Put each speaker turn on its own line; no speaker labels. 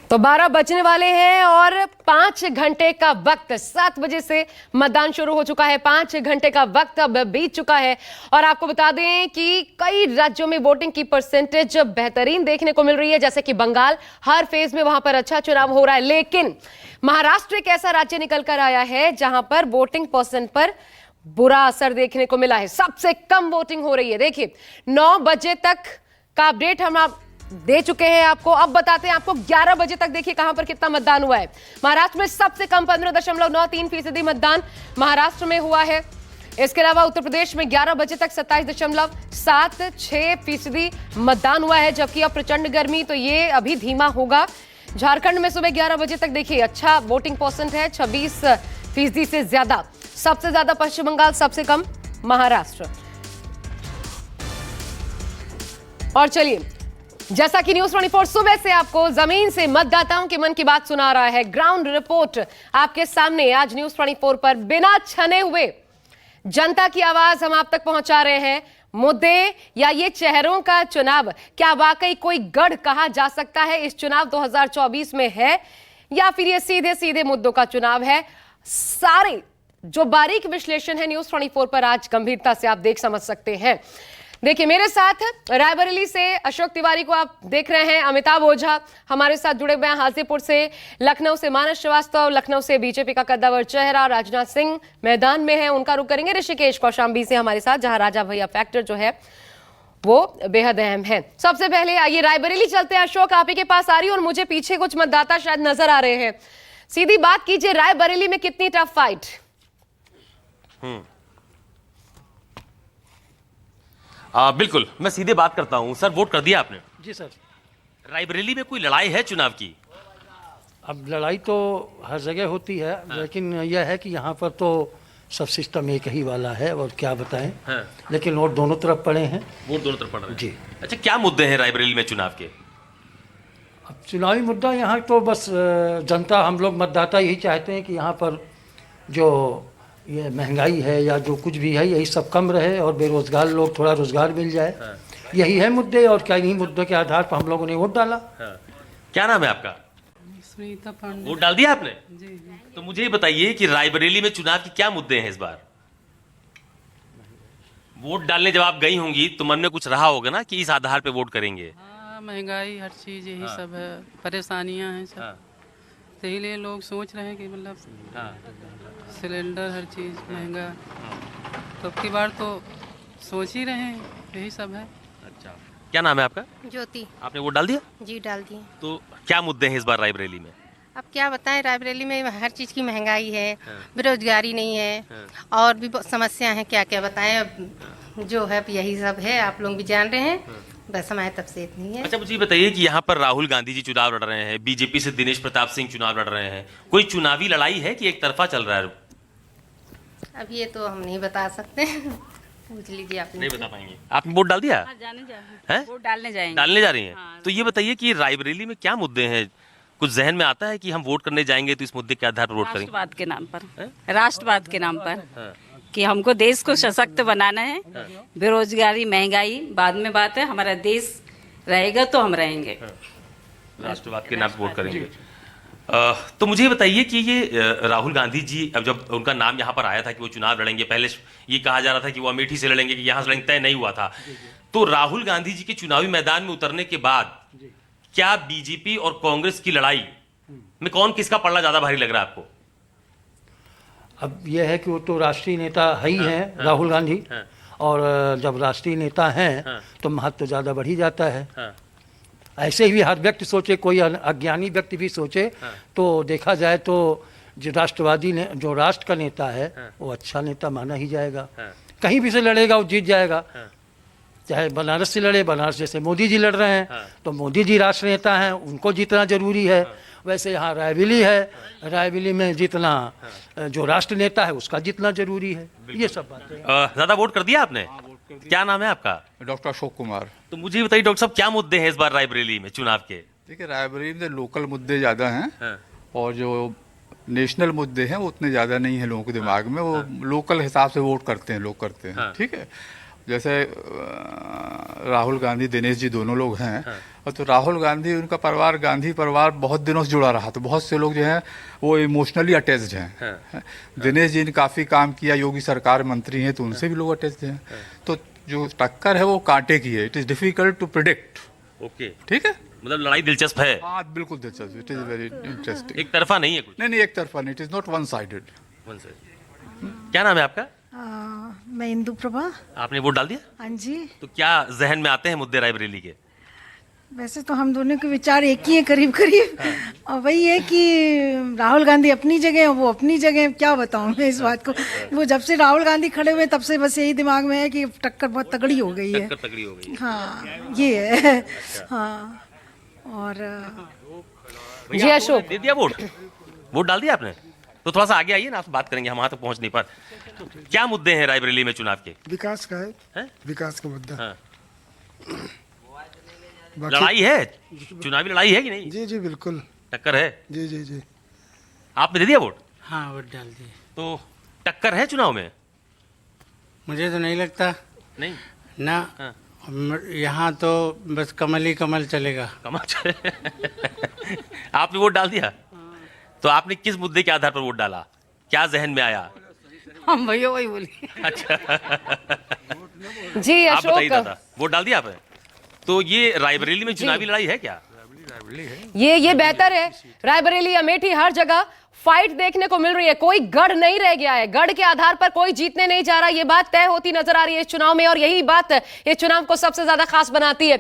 तो 12 बजने वाले हैं और 5 घंटे का वक्त, 7 बजे से मतदान शुरू हो चुका है। 5 घंटे का वक्त अब बीत चुका है और आपको बता दें कि कई राज्यों में वोटिंग की परसेंटेज बेहतरीन देखने को मिल रही है, जैसे कि बंगाल, हर फेज में वहां पर अच्छा चुनाव हो रहा है। लेकिन महाराष्ट्र एक ऐसा राज्य निकल कर आया है जहां पर वोटिंग परसेंट पर बुरा असर देखने को मिला है। सबसे कम वोटिंग हो रही है। देखिए 9 बजे तक का अपडेट हम आप दे चुके हैं आपको। अब बताते हैं आपको 11 बजे तक देखिए कहां पर कितना मतदान हुआ है। महाराष्ट्र में सबसे कम 15.93% मतदान महाराष्ट्र में हुआ है। इसके अलावा उत्तर प्रदेश में 11 बजे तक 27.76% मतदान हुआ है, जबकि अब प्रचंड गर्मी तो ये अभी धीमा होगा। झारखंड में सुबह 11 बजे तक देखिए अच्छा वोटिंग परसेंट है, 26% से ज्यादा। सबसे ज्यादा पश्चिम बंगाल, सबसे कम महाराष्ट्र। और चलिए, जैसा कि न्यूज 24 सुबह से आपको जमीन से मतदाताओं के मन की बात सुना रहा है, ग्राउंड रिपोर्ट आपके सामने आज न्यूज 24 पर बिना छने हुए जनता की आवाज हम आप तक पहुंचा रहे हैं। मुद्दे या ये चेहरों का चुनाव, क्या वाकई कोई गढ़ कहा जा सकता है इस चुनाव 2024 में है, या फिर ये सीधे सीधे मुद्दों का चुनाव है? सारे जो बारीक विश्लेषण है न्यूज 24 पर आज गंभीरता से आप देख समझ सकते हैं। देखिए मेरे साथ रायबरेली से अशोक तिवारी को आप देख रहे हैं, अमिताभ ओझा हमारे साथ जुड़े हुए हैं हाजीपुर से, लखनऊ से मानस श्रीवास्तव, लखनऊ से बीजेपी का कद्दावर चेहरा राजनाथ सिंह मैदान में है, उनका रुख करेंगे। ऋषिकेश कौशाम्बी से हमारे साथ, जहां राजा भैया फैक्टर जो है वो बेहद अहम है। सबसे पहले आइए रायबरेली चलते हैं। अशोक आप ही के पास आ रही हूं और मुझे पीछे कुछ मतदाता शायद नजर आ रहे हैं। सीधी बात कीजिए, रायबरेली में कितनी टफ फाइट?
बिल्कुल, मैं सीधे बात करता हूं। सर, वोट कर दिया आपने?
जी सर।
रायबरेली में कोई लड़ाई है चुनाव की?
अब लड़ाई तो हर जगह होती है, लेकिन यह है कि यहाँ पर तो सब सिस्टम एक ही वाला है और क्या बताएं। लेकिन वोट दोनों तरफ पड़े हैं।
वोट दोनों तरफ पड़ रहे हैं
जी।
अच्छा, क्या मुद्दे हैं रायबरेली में चुनाव के?
अब चुनावी मुद्दा यहाँ तो बस जनता, हम लोग मतदाता यही चाहते हैं कि यहाँ पर जो ये महंगाई है या जो कुछ भी है यही सब कम रहे और बेरोजगार लोग थोड़ा रोजगार मिल जाए। यही है मुद्दे, और क्या इन्हीं मुद्दों के आधार पर हम लोगों ने वोट डाला।
क्या नाम है आपका?
सुनीता पांडे।
वोट डाल दिया आपने?
जी जी।
तो मुझे ये बताइए कि रायबरेली में चुनाव के क्या मुद्दे हैं इस बार? वोट डालने जब आप गई होंगी तो मन में कुछ रहा होगा ना कि इस आधार पे वोट करेंगे।
हाँ, महंगाई हर चीज यही सब है, परेशानियां हैं सब। तो इसलिए लोग सोच रहे हैं कि मतलब सिलेंडर हर चीज महंगा, तो अब की बार तो सोच ही रहे हैं, यही सब है।
अच्छा, क्या नाम है आपका?
ज्योति।
आपने वोट डाल दिया?
जी डाल दिए।
तो क्या मुद्दे हैं इस बार रायबरेली में?
अब क्या बताएं, रायबरेली में हर चीज़ की महंगाई है, बेरोजगारी नहीं है, और भी बहुत समस्या है, क्या क्या बताएं। अब जो है यही सब है, आप लोग भी जान रहे हैं, बस हमारे तब से इतनी है।
अच्छा, मुझे ये बताइए कि यहाँ पर राहुल गांधी जी चुनाव लड़ रहे हैं, बीजेपी से दिनेश प्रताप सिंह चुनाव लड़ रहे हैं, कोई चुनावी लड़ाई है कि एक तरफा चल रहा है?
अब ये तो हम नहीं बता सकते। पूछ लीजिए आप।
नहीं बता पाएंगे। आपने वोट डाल दिया?
जाने जा
हैं?
वोट डालने जाएंगे।
डालने जा रही हैं?
हाँ।
तो ये बताइए कि रायबरेली में क्या मुद्दे हैं? कुछ जहन में आता है कि हम वोट करने जाएंगे तो इस मुद्दे के आधार पर वोट करेंगे?
राष्ट्रवाद के नाम पर, राष्ट्रवाद के नाम पर कि हमको देश को सशक्त बनाना है। बेरोजगारी महंगाई बाद में बात है, हमारा देश रहेगा तो हम रहेंगे।
राष्ट्रवाद के नाम पर वोट करेंगे। तो मुझे बताइए कि ये राहुल गांधी जी, अब जब उनका नाम यहाँ पर आया था कि वो चुनाव लड़ेंगे, पहले ये कहा जा रहा था कि वो अमेठी से लड़ेंगे, कि यहाँ से लड़ेंगे, तय नहीं हुआ था। तो राहुल गांधी जी के चुनावी मैदान में उतरने के बाद क्या बीजेपी और कांग्रेस की लड़ाई में कौन किसका पल्ला ज्यादा भारी लग रहा है आपको?
अब यह है कि वो तो राष्ट्रीय नेता है ही हैं, राहुल गांधी, और जब राष्ट्रीय नेता हैं तो महत्व ज़्यादा बढ़ ही जाता है। ऐसे ही हर व्यक्ति सोचे, कोई अज्ञानी व्यक्ति भी सोचे तो देखा जाए तो जो राष्ट्रवादी ने, जो राष्ट्र का नेता है वो अच्छा नेता माना ही जाएगा। कहीं भी से लड़ेगा वो जीत जाएगा। चाहे बनारस से लड़े, बनारस जैसे मोदी जी लड़ रहे हैं तो मोदी जी राष्ट्र नेता हैं, उनको जीतना जरूरी है। वैसे यहाँ रायबरेली है, रायबरेली में जीतना जो राष्ट्र नेता है उसका जीतना जरूरी है। ये सब बातें।
ज्यादा वोट कर दिया आपने? क्या नाम है आपका?
डॉक्टर अशोक कुमार।
तो मुझे बताइए डॉक्टर साहब, क्या मुद्दे हैं इस बार रायबरेली में चुनाव के?
देखिए, रायबरेली में लोकल मुद्दे ज़्यादा हैं और जो नेशनल मुद्दे हैं वो उतने ज़्यादा नहीं है लोगों के दिमाग में। वो लोकल हिसाब से वोट करते हैं, लोग करते हैं। ठीक है, जैसे राहुल गांधी, दिनेश जी दोनों लोग हैं, और तो राहुल गांधी उनका परिवार गांधी परिवार बहुत दिनों से जुड़ा रहा, तो बहुत से लोग जो हैं वो इमोशनली अटैच्ड हैं। दिनेश जी ने काफ़ी काम किया, योगी सरकार मंत्री हैं तो उनसे भी लोग अटैच्ड हैं। तो जो टक्कर है वो कांटे की है, it is difficult to predict.
Okay,
ठीक है,
मतलब लड़ाई दिलचस्प है,
हाँ बिल्कुल दिलचस्प, इट इज़ वेरी इंटरेस्टिंग।
एक तरफा नहीं है कुछ।
नहीं एक तरफा नहीं, it is not one sided.
क्या नाम है आपका?
मैं इंदु प्रभा।
आपने वोट डाल दिया?
हाँ जी।
तो क्या जहन में आते हैं मुद्दे रायबरेली के?
वैसे तो हम दोनों के विचार एक ही है करीब करीब, और वही है कि राहुल गांधी अपनी जगह है, वो अपनी जगह है। क्या बताऊं मैं इस बात को, वो जब से राहुल गांधी खड़े हुए तब से बस यही दिमाग में है कि टक्कर बहुत तगड़ी हो गई है।
टक्कर तगड़ी हो गई है।
हाँ ये है। हाँ और
जी अशोक,
दे दिया वोट? वोट डाल दिया आपने? तो थोड़ा सा आगे आइए ना, आपसे बात करेंगे, हम वहां तक पहुंच नहीं पर। क्या मुद्दे हैं रायबरेली में चुनाव के?
विकास का है,
हैं?
विकास का मुद्दा।
हाँ।
बाकी-
लड़ाई है, चुनावी लड़ाई है कि नहीं?
जी जी बिल्कुल।
टक्कर है?
जी जी जी।
आपने दे दिया वोट?
हाँ वोट डाल दिए।
तो टक्कर है चुनाव में?
मुझे तो नहीं लगता
नहीं
ना।
हाँ।
यहाँ तो बस कमल ही कमल चलेगा।
कमल आपने वोट डाल दिया? तो आपने किस मुद्दे के आधार पर वोट डाला? क्या जहन में आया?
हम भैया वही बोले।
अच्छा
जी
आप बताइए
अशोक,
दादा, वोट डाल दिया आपने? तो ये रायबरेली में चुनावी लड़ाई है क्या?
ये बेहतर है। रायबरेली, अमेठी, हर जगह फाइट देखने को मिल रही है, कोई गढ़ नहीं रह गया है, गढ़ के आधार पर कोई जीतने नहीं जा रहा, ये बात तय होती नजर आ रही है इस चुनाव में, और यही बात इस चुनाव को सबसे ज्यादा खास बनाती है।